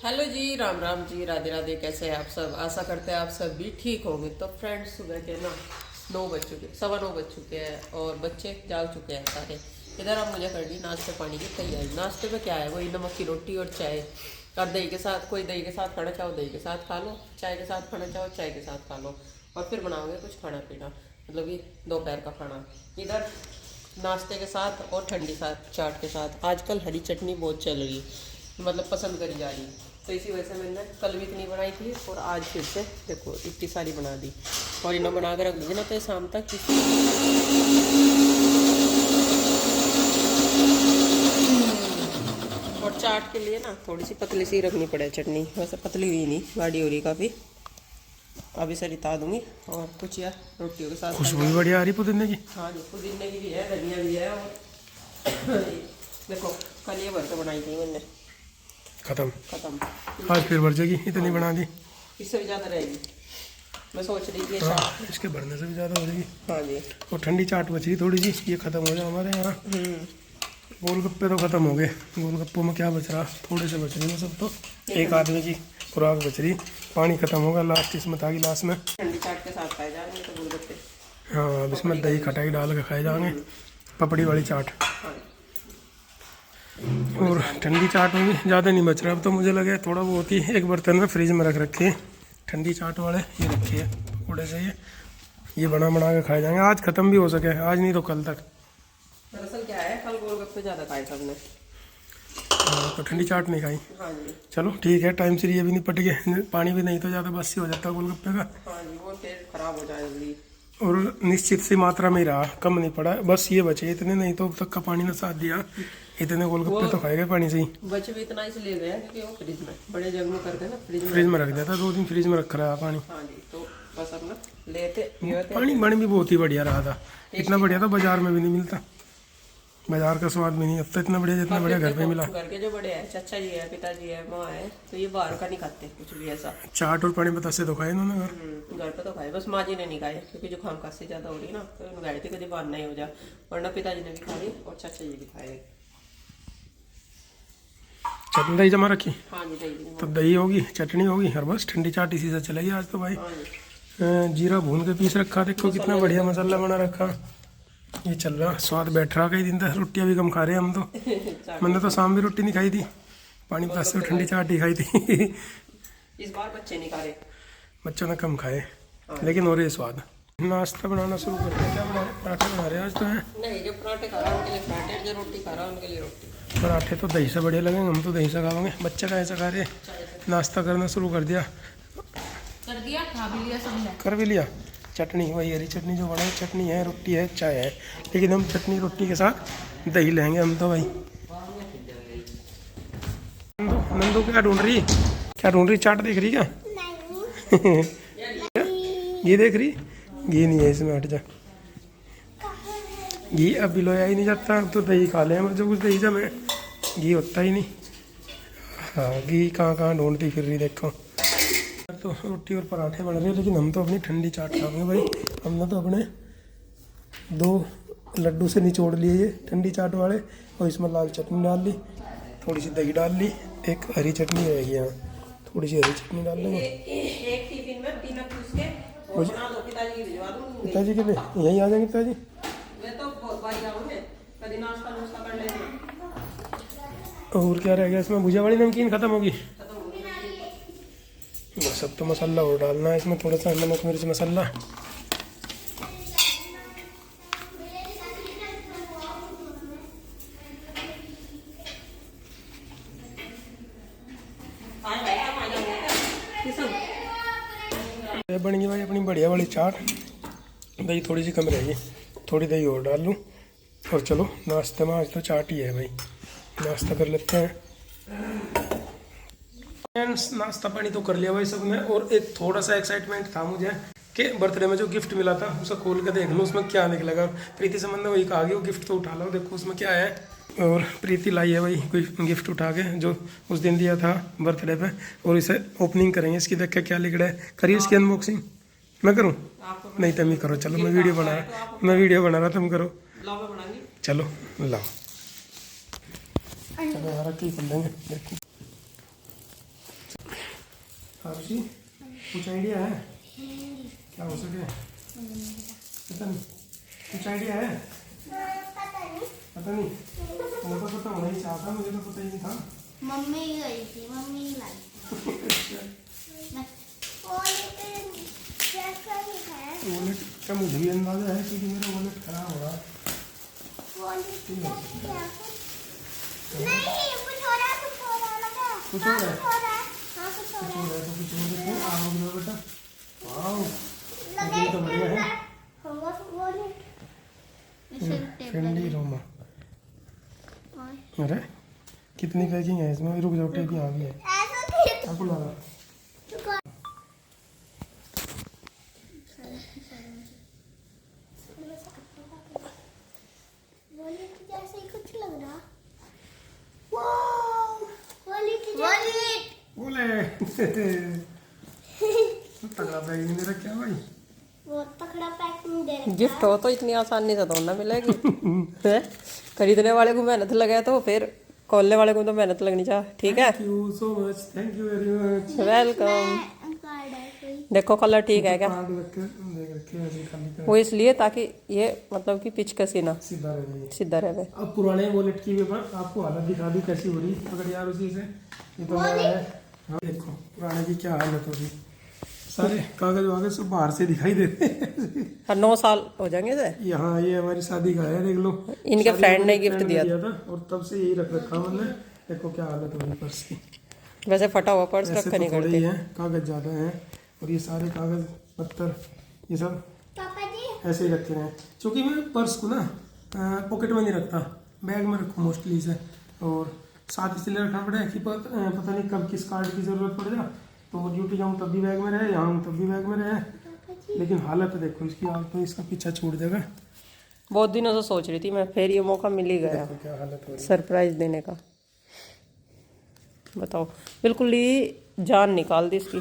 Hello जी, राम राम जी, राधे राधे। कैसे हैं आप सब? आशा करते हैं आप सब भी ठीक होंगे। तो फ्रेंड्स, सुबह के ना 9 बज चुके, 9:15 बज चुके हैं और बच्चे जाग चुके हैं सारे। इधर अब मुझे करनी नाश्ते पानी की तैयारी। नाश्ते में क्या है, वही नमक की रोटी और चाय, और दही के साथ। कोई दही के साथ खाना चाहो दही के साथ खा लो, चाय के साथ खाना चाहो चाय के साथ खा लो, और फिर बनाओगे कुछ खाना पीना, मतलब कि दोपहर का खाना। इधर नाश्ते के साथ और ठंडी साथ चाट के साथ आजकल हरी चटनी बहुत चल रही, मतलब पसंद करी जा रही। तो इसी वजह से मैंने कल भी इतनी बनाई थी और आज फिर से देखो इतनी सारी बना दी। और इन्हें बना के रख दीजिए ना, तो ये शाम तक और चाट के लिए ना थोड़ी सी पतली सी रखनी पड़े चटनी। वैसे पतली हुई नहीं, गाढ़ी हो रही काफ़ी। अभी से रिता दूंगी और कुछ या रोटियों के साथ। खुशबू भी बढ़िया आ रही पुदीने की। हाँ जी, पुदीने की भी है, धनिया भी है। और देखो कल ये भर के बनाई थी मैंने, खत्म। आज फिर बढ़ जाएगी, इतनी बना दी। इससे भी ज़्यादा रहेगी। मैं सोच रही थी इसके बढ़ने से भी ज़्यादा हो जाएगी। हाँ जी। और ठंडी चाट बची थोड़ी सी, ये ख़त्म हो जाए हमारे यहाँ। गोलगप्पे तो ख़त्म हो गए। गोलगप्पों में क्या बच रहा, थोड़े से बच रही है सब। तो एक आदमी की खुराक बच रही। पानी ख़त्म होगा लास्ट इसमें, ताकि लास्ट में ठंडी चाट के साथ खाए जाएंगे तो गोलगप्पे। हाँ, अब इसमें दही खटाई डाल के खाए जाएंगे, पपड़ी वाली चाट। और ठंडी चाट में भी ज़्यादा नहीं बच रहा। अब तो मुझे लगे थोड़ा बहुत ही एक बर्तन में फ्रिज में रख रखे हैं ठंडी चाट वाले, ये रखे हैं पकौड़े से। ये बना के खाए जाएंगे। आज ख़त्म भी हो सके, आज नहीं तो कल तक। दरअसल क्या है, कल गोलगप्पे ज़्यादा खाए सबने। तो ठंडी चाट नहीं खाई। हाँ जी। चलो ठीक है, टाइम से ये भी निपट गए। पानी भी नहीं तो ज़्यादा बासी हो जाता है गोलगप्पे का। हाँ जी, वो पेट खराब हो जाए जल्दी। और निश्चित सी मात्रा में ही रहा, कम नहीं पड़ा। बस ये बचे इतने, नहीं तो अब तक का पानी ने साथ दिया। इतने गोलगप्पे तो खाए गए पानी से ही। बच भी इतना इसलिए गया क्योंकि वो फ्रिज में बड़े जग में करके ना फ्रिज में रख दिया था। 2 दिन फ्रिज में रखा रहा पानी। हाँ जी, तो बस अब ना लेते पानी बन भी बहुत ही बढ़िया रहा था। इतना बढ़िया तो बाजार में भी नहीं मिलता। बाजार का स्वाद भी नहीं अब तो इतना बढ़िया जितना बढ़िया घर पे मिला। घर के जो बड़े हैं, चाचा जी है, पिताजी है, माँ है, तो ये बाहर का नहीं खाते कुछ भी ऐसा। चाट और पानी बतासे तो खाए इन्होंने घर पे तो खाए, बस माँ जी ने नहीं खाए क्योंकि जुकाम खांसी ज़्यादा हो रही ना, तो उन्होंने गाड़ी थी कभी बाहर नहीं हो जा। वरना पिताजी ने भी खाई और चाचा जी भी खाए। चटनी दही जमा रखी। हाँ जी, दही तो दही होगी, चटनी होगी, और बस ठंडी चाट इसी से चलेगी आज तो भाई। जीरा भून के पीस रखा, देखो कितना बढ़िया मसाला बना रखा। ये चल रहा, स्वाद बैठ रहा। कई दिन तक रोटियां भी कम खा रहे हैं हम तो। मैंने तो शाम भी रोटी नहीं खाई थी, पानी पास से ठंडी चाट ही खाई थी। इस बार बच्चे नहीं खा रहे, बच्चों ने कम खाए, लेकिन हो रहे स्वाद। नाश्ता बनाना शुरू करते हैं। क्या बना रहे? पराठे बना रहे हैं आज तो है। नहीं, जो पराठे खा रहा है उनके लिए पराठे, जो रोटी खा रहा है उनके लिए रोटी। पराठे तो दही से बढ़िया लगेंगे, हम तो दही से खाएंगे। बच्चे का ऐसा खा रहे, नाश्ता करना शुरू कर दिया। खा भी लिया सबने। कर भी लिया। चटनी वही हरी चटनी जो बना है, चटनी है, रोटी है, चाय है। लेकिन हम चटनी रोटी के साथ दही लेंगे हम तो भाई। नंदू क्या ढूंढ रही, चाट देख रही क्या? ये देख रही, घी नहीं है इसमें, हट जा। घी अब भी लोया ही नहीं जाता। अब तो दही खा ले, जो कुछ दही जमे, घी होता ही नहीं। हाँ, घी कहाँ ढूंढती फिर रही देखो। तो रोटी और पराठे बन रहे हैं, लेकिन हम तो अपनी ठंडी चाट खाएंगे भाई। हमने तो अपने 2 लड्डू से निचोड़ लिए ये ठंडी चाट वाले, और इसमें लाल चटनी डाल ली, थोड़ी सी दही डाल ली, एक हरी चटनी रहेगी यहाँ, थोड़ी सी हरी चटनी डाल लेंगे। एक टिफिन में पीनट पीस के और बना दो, पिताजी की भिजवा दूंगी। पिताजी के लिए यहीं आ जाएंगे पिताजी। मैं तो बहुत बार आऊँगे, कभी नाश्ता कर लेना। और क्या रह गया इसमें? भुजिया वाली नमकीन खत्म होगी। बस अब तो मसाला और डालना है इसमें, थोड़ा सा नमक मिर्च मसाला। बन गई भाई अपनी बढ़िया वाली चाट। दही थोड़ी सी कम रहेगी, थोड़ी दही और डाल लूँ। और चलो नाश्ते में आज तो चाट ही है भाई, नाश्ता कर लेते हैं। नाश्ता पानी तो कर लिया भाई सबने। और एक थोड़ा सा एक्साइटमेंट था मुझे कि बर्थडे में जो गिफ्ट मिला था उसे खोल के देख लूँ उसमें क्या निकलेगा। प्रीति संबंध वही कहा कि वो गिफ्ट तो उठा लो, देखो उसमें क्या है। और प्रीति लाई है भाई कोई गिफ्ट उठा के, जो उस दिन दिया था बर्थडे पे। और इसे ओपनिंग करेंगे, इसकी देख के क्या लिख रहा है। करिए इसकी अनबॉक्सिंग। मैं करूँ? नहीं तुम ही करो, चलो मैं वीडियो बना रहा, तुम करो। चलो लाओ, चलो यार की कर लेंगे। देखो आरुषि कुछ आइडिया है क्या हो सके? पता नहीं, कुछ आइडिया है? पता नहीं, वो तो पता होना ही चाहता, मुझे तो पता ही नहीं था। मम्मी ही गई थी, मम्मी ही लाई वॉलेट का मुझे भी अंदाजा है क्योंकि मेरा वॉलेट खराब हो रहा है। नहीं, कुछ हो रहा है, कुछ हो रहा है, लगा। कुछ हो रहा है? हाँ, कुछ हो रहा है, हाँ, कुछ हो कुछ रहा हो रहा है तो कुछ हो रहा है। आओ लो बेटा, वाओ लगा ये तो बढ़िया है। होगा वॉलेट। इसे टेप फेंडी रोमा। अरे कितनी पैकिंग है इसमें? रुक जाओ, टेप यहाँ भी है, ऐसा नहीं। आपको लगा। वॉलेट जैसे ही कुछ लग रहा। वाओ, वॉलेट बोले तगड़ा पैकिंग दे रखा है भाई। वो तकड़ा पैकिंग दे रखा है। गिफ्ट हो तो इतनी आसानी से तो ना मिलेगी। हैं? खरीदने वाले को मेहनत लगे तो फिर खोलने वाले को तो मेहनत लगनी चाहिए, ठीक है? Thank you so much, thank you very much. Welcome. Card है कोई। देखो कलर ठीक है क्या? कार्ड रख के देख रखे हैं ऐसे खाली कर वो इसलिए ताकि ये मतलब कि पिच कसी ना सीधा रह जाए। सीधा रहे। अब पुराने वॉलेट की भी मैं आपको हालत दिखा दूं कैसी हो रही अगर यार उसी से। ये तो नया है। हाँ देखो पुराने की क्या हालत होगी, सारे कागज वागज सब बाहर से दिखाई देते हैं। हर 9 साल हो जाएंगे से। यहाँ ये हमारी शादी का है, देख लो। इनके शादी फ्रेंड में ने गिफ्ट friend दिया था और तब से यही रख रखा मैंने। देखो क्या हालत हो रही पर्स की। वैसे फटा हुआ पर्स ऐसे रखा तो नहीं थोड़े करते। ही हैं, कागज ज़्यादा हैं और ये सारे कागज पत्थर ये सब पापा जी ऐसे ही रखे हैं। क्योंकि मैं पर्स को ना पॉकेट में नहीं रखता, बैग में रखूँ मोस्टली से। और साथ इसलिए रखना पड़े कि पता नहीं कब किस कार्ड की ज़रूरत पड़ जाए, तो ड्यूटी जाऊँ तब भी बैग में रहे, यहाँ हूँ तब भी बैग में रहे। लेकिन हालत देखो इसकी, आज तो इसका पीछा छूट जाएगा। बहुत दिनों से सोच रही थी मैं, फिर ये मौका मिल ही गया देखो क्या हालत हो रही सरप्राइज देने का। बताओ, बिल्कुल ही जान निकाल दी इसकी।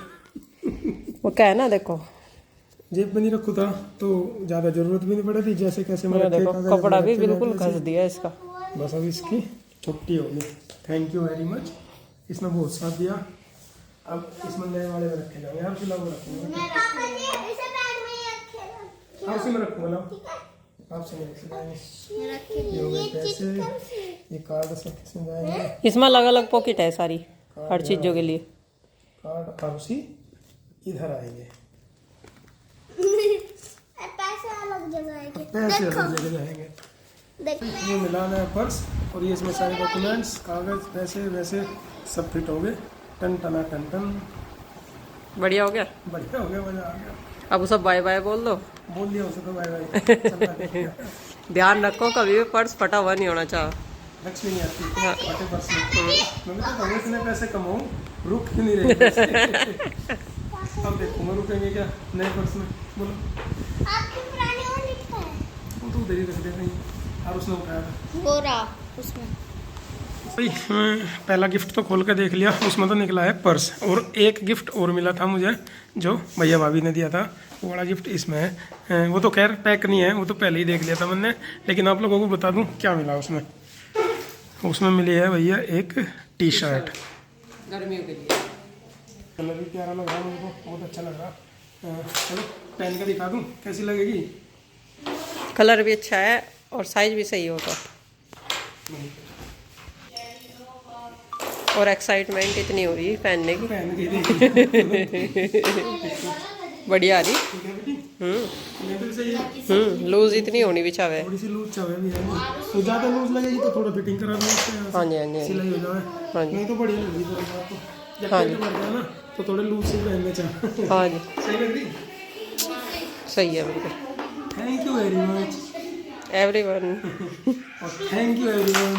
वो क्या है ना, देखो है। जेब में नहीं रखूँ था तो ज़्यादा जरूरत भी नहीं पड़े थी, जैसे कैसे मैं ये रखे देखो कागज कपड़ा भी रखे बिल्कुल बैग में घस दिया इसका। से। बस अब इसकी छुट्टी होगी। थैंक यू वेरी मच, इसने बहुत साथ दिया। अब इसमें नए वाले में रखे जाएंगे, यार फिलहाल वो रखेंगे। पापा जी इसे बैग में ही रखे आपसे मैं रखूँगा ना, आपसे नहीं रखे जाएंगे। ये हो गए पैसे, ये कार्ड सब किसमें जाएंगे? इसमें अलग अलग पॉकेट है सारी, हर चीजों के लिए। कार्ड और उसी इधर आएंगे, पैसे अलग जगह आएंगे। पैसे अलग जगह जाएंगे। देखो ये मिलाना है पर्स और ये इसमें सारे डॉक्यूमेंट्स कागज पैसे वैसे सब फिट हो गए। टन टना टन टन, बढ़िया हो गया। बढ़िया हो गया, मजा आ गया। अब सब बाय बाय बोल दो। बोल दिया उसे तो बाय बाय। ध्यान रखो कभी भी पर्स फटा हुआ नहीं होना चाहिए। लक्ष्मी नहीं आती फटे पर्स में। मम्मी तो कहूँ इतने पैसे कमाऊँ, रुक क्यों नहीं रहे पैसे? अब देखो मैं रुकेंगे क्या नए पर्स में? बोलो। आपकी पुरानी और लिखा है वो तो उधर ही रख देते हैं और उसने उठाया था। वो रहा उसमें। भाई पहला गिफ्ट तो खोल के देख लिया, उसमें तो निकला है पर्स। और एक गिफ्ट और मिला था मुझे जो भैया भाभी ने दिया था, वो बड़ा गिफ्ट इसमें है। वो तो खैर पैक नहीं है, वो तो पहले ही देख लिया था मैंने। लेकिन आप लोगों को बता दूं क्या मिला उसमें। उसमें मिली है भैया एक टी शर्ट, गर्मियों के लिए। कलर भी प्यारा लग रहा है मुझको, बहुत अच्छा लग रहा। चलो पहन के दिखा दूँ कैसी लगेगी। कलर भी अच्छा है और साइज भी सही होगा। और एक्साइटमेंट इतनी हो रही है पहनने की। पहन के बढ़िया आ रही। ठीक है बेटी, लेवल सही है। लूज इतनी होनी भी चाहे। थोड़ी सी लूज चाहे भी है नहीं, तो ज़्यादा लूज लगेगी तो थोड़ा फिटिंग करा दूँ उससे, हाँ जी हाँ जी सिलाई हो जाए। हाँ जी नहीं तो बढ़िया लग रही थोड़ी बात तो। जब हाँ पेट भर गया ना तो थोड़े लूज से पहनने चाहिए। हाँ जी, सही लग रही। सही है बिल्कुल। Thank you very much everyone. और थैंक यू एवरीवन।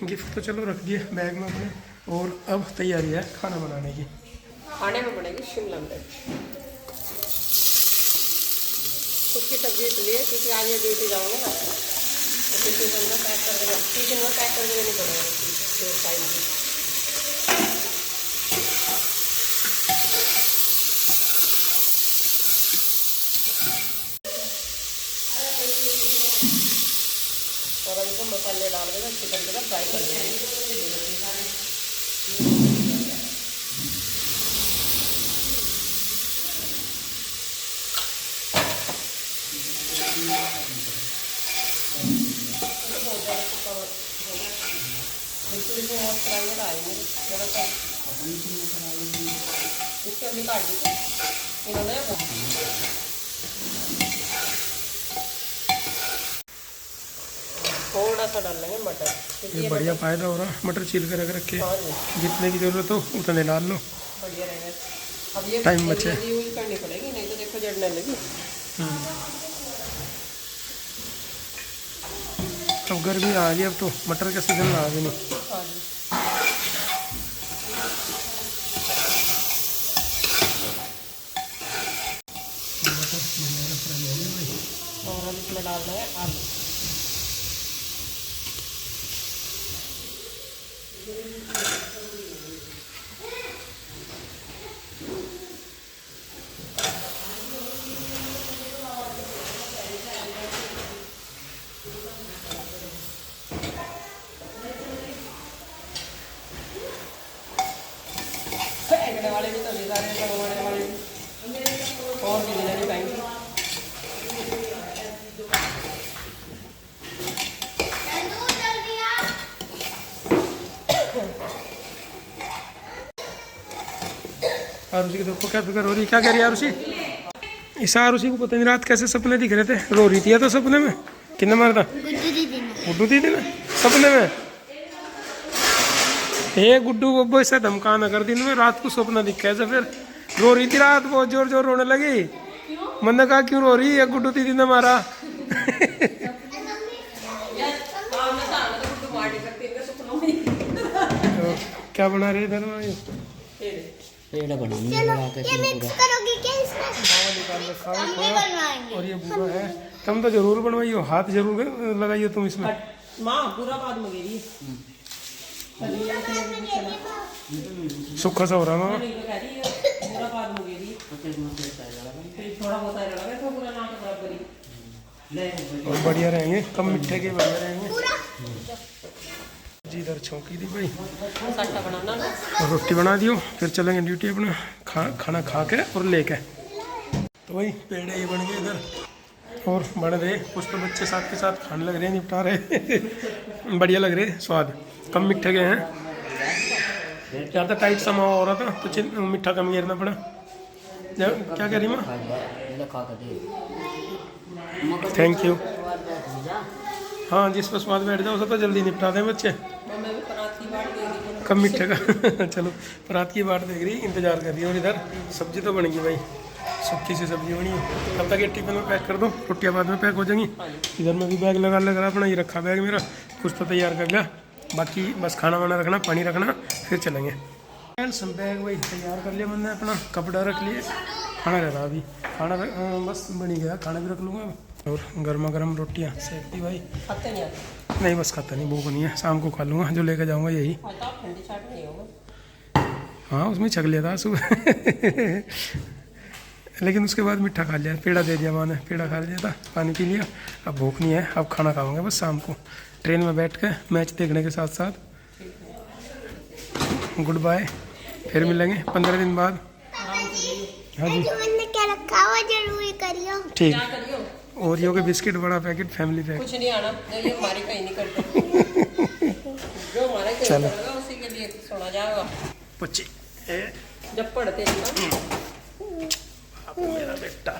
गिफ्ट तो चलो रख दिए बैग में अपने, और अब तैयारी है खाना बनाने की। खाने में बनेगी शिमला मिर्च। सूखी सब्जी इसलिए क्योंकि आज ये ड्यूटी जाओगे ना, तो टिफिन में पैक करके देनी पड़ेगा टाइम की। और अब इसको मसाले डाल के चिकन के साथ फ्राई कर देंगे। इसमें मॉइस्चराइजर आएंगे जरा सा इसके हमने काट दी थी इन्होंने। थोड़ा सा डाल लेंगे मटर क्योंकि ये बढ़िया फायदा हो रहा, मटर छील कर रख रखे, हाँ जी जितने की जरूरत हो उतने डाल लो, बढ़िया रहेगा। अब ये टाइम बचे। यूज करनी पड़ेगी नहीं तो देखो जड़ने लगी। अब गर्मी आ गई, अब तो मटर का सीजन आ गई नहीं। हाँ जी मटर बढ़िया फ्राई हो गए भाई। और अब इसमें डालना है आलू। फेंकने वाले भी तो नहीं सारे बनवाने वाले भी और भी लेने पाएंगे। आरुषि की देखो क्या फिक्र हो रही है, क्या कह रही है आरुषि? इस आरुषि को पता नहीं रात कैसे सपने दिख रहे थे, रो रही थी या तो सपने में किन्ने मारा था? गुड्डू दीदी ने सपने में। हे गुड्डू बब्बो ऐसा धमकाना कर दिन में, रात को सपना दिख कैसे फिर रो रही थी रात, बहुत जोर जोर रोने लगी। मैंने कहा क्यों रो रही है, गुड्डू दीदी ने मारा। तो क्या बना रहे इधर में? चलो ये मिक्स करोगी क्या इसमें? हम भी बनवाएंगे। और ये बुरा है, तुम तो जरूर बनवाइयो, हाथ जरूर लगाइयो तुम इसमें। माँ पूरा बाद में गिरी सूखा सा हो रहा है पूरा बाद में गिरी थोड़ा बहुत आया लगा था पूरा ना के बराबर ही। और बढ़िया रहेंगे, कम मिठे के बढ़िया रहेंगे जी। इधर छौंकी दी भाई, साटा बनाना ना और रोटी बना दियो, फिर चलेंगे ड्यूटी अपना खाना खा के और लेके। तो वही पेड़े ये बन गए इधर और बन रहे, कुछ तो बच्चे साथ के साथ खाने लग रहे हैं, निपटा रहे बढ़िया लग रहे, स्वाद कम मिठे के हैं। ज़्यादा टाइट सा मावा हो रहा था तो मीठा कम गिरना पड़ा। क्या कह रही माँ? Thank you. हाँ जिस पर स्वाद बैठ जाओ उसे तो जल्दी निपटा दें बच्चे, मैं भी परात की बात देगी कम मिठे का चलो रात की बात देख रही, इंतजार कर रही है। और इधर सब्जी तो बन गई भाई, सूखी सी सब्जी बनी है। तब तक ये टिफिन में पैक कर दो, रोटियाँ बाद में पैक हो जाएंगी। इधर में भी बैग लगा लगा अपना, ये रखा बैग मेरा, कुछ तो तैयार कर लिया, बाकी बस खाना वाना रखना, पानी रखना, फिर चलेंगे। सब बैग वही तैयार कर लिया मैंने अपना, कपड़ा रख लिए, खाना रहता अभी, खाना बस बनी गया, खाना भी रख लूँगा। और गर्मा गर्म रोटियाँ सेक दी भाई। खाते नहीं आते नहीं बस खाता नहीं, भूख नहीं है, शाम को खा लूँगा, जो लेकर जाऊँगा यही। ठंडी चाट नहीं होगा। हाँ उसमें छक लिया था सुबह लेकिन उसके बाद मीठा खा लिया, पेड़ा दे दिया माँ ने, पेड़ा खा लिया था, पानी पी लिया, अब भूख नहीं है, अब खाना खाऊंगा बस शाम को ट्रेन में बैठ के मैच देखने के साथ साथ। गुड बाय, फिर मिलेंगे 15 दिन बाद। हाँ जी मैंने क्या रखा हुआ जरूरी करियो। ठीक। क्या करियो? ओरियो के बिस्किट बड़ा पैकेट, फैमिली पैक। कुछ नहीं आना, ये हमारे कहीं नहीं करते जो हमारे कहीं चलो। करेगा उसी के लिए सुना जाएगा। पुच्ची जब पढ़ते हैं ना मेरा बेटा